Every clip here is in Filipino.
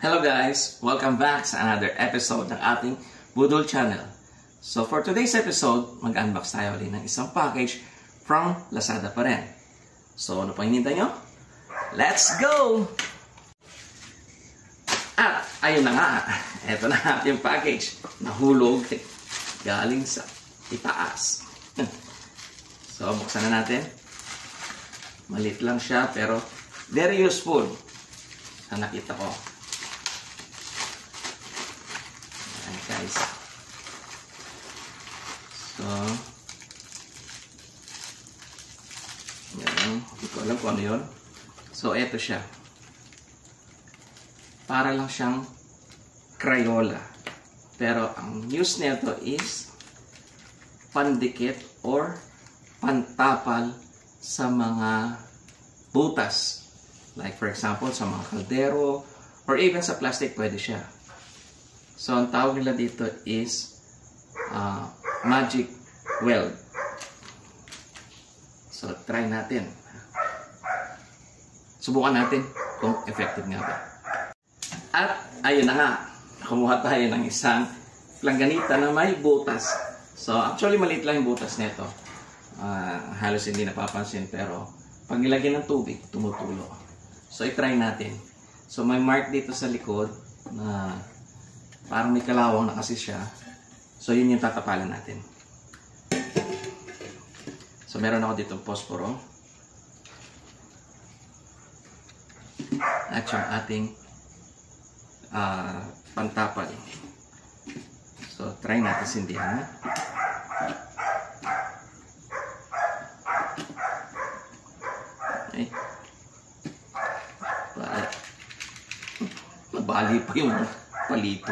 Hello guys! Welcome back sa another episode ng ating Budol Channel. So for today's episode, mag-unbox tayo ulit ng isang package from Lazada pa rin. So ano pang hinintay nyo? Let's go! At ayun na nga, eto na ating package. Nahulog galing sa itaas. So buksan na natin. Maliit lang siya pero very useful. Sa nakita ko. Guys. So, yan. Hindi ko alam kung ano yun. So, eto siya. Para lang siyang Crayola. Pero, ang use nito is pandikit or pantapal sa mga butas. Like, for example, sa mga kaldero or even sa plastic, pwede siya. So, ang tawag nila dito is Magic Weld. So, try natin. Subukan natin kung effective nga ba. At, ayun na nga. Kumuha tayo ng isang langganita na may butas. So, actually, maliit lang yung butas nito. Halos hindi napapansin, pero pag nilagyan ng tubig, tumutulo. So, i-try natin. So, may mark dito sa likod na parang may kalawang na kasi siya. So, yun yung tatapalan natin. So, meron ako dito posporo. At yung ating pantapal. So, try natin sindihan. Okay. Nabali pa yung palito.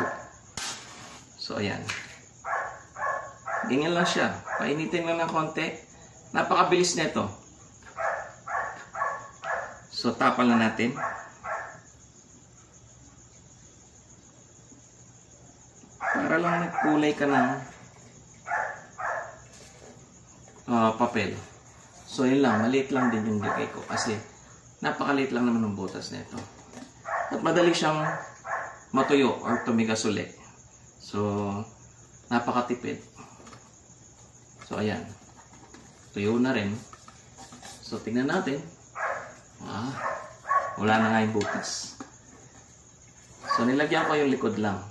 So, ayan. Ganyan lang siya. Painitin lang ng konti. Napakabilis nito. So, tapal na natin. Para lang nagkulay ka ng papel. So, yun lang. Maliit lang din yung lagay ko. Kasi, napakaliit lang naman ng butas nito. At madali siyang matuyo or tumigas ulit. So, napakatipid. So, ayan. Tuyo na rin. So, tingnan natin. Wala na nga yung butas. So, nilagyan ko yung likod lang.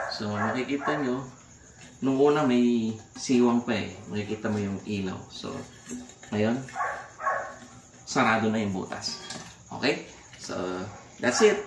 So, makikita nyo, nung una may siwang pa eh. Makikita mo yung ilaw. So, ngayon, sarado na yung butas. Okay? So, that's it.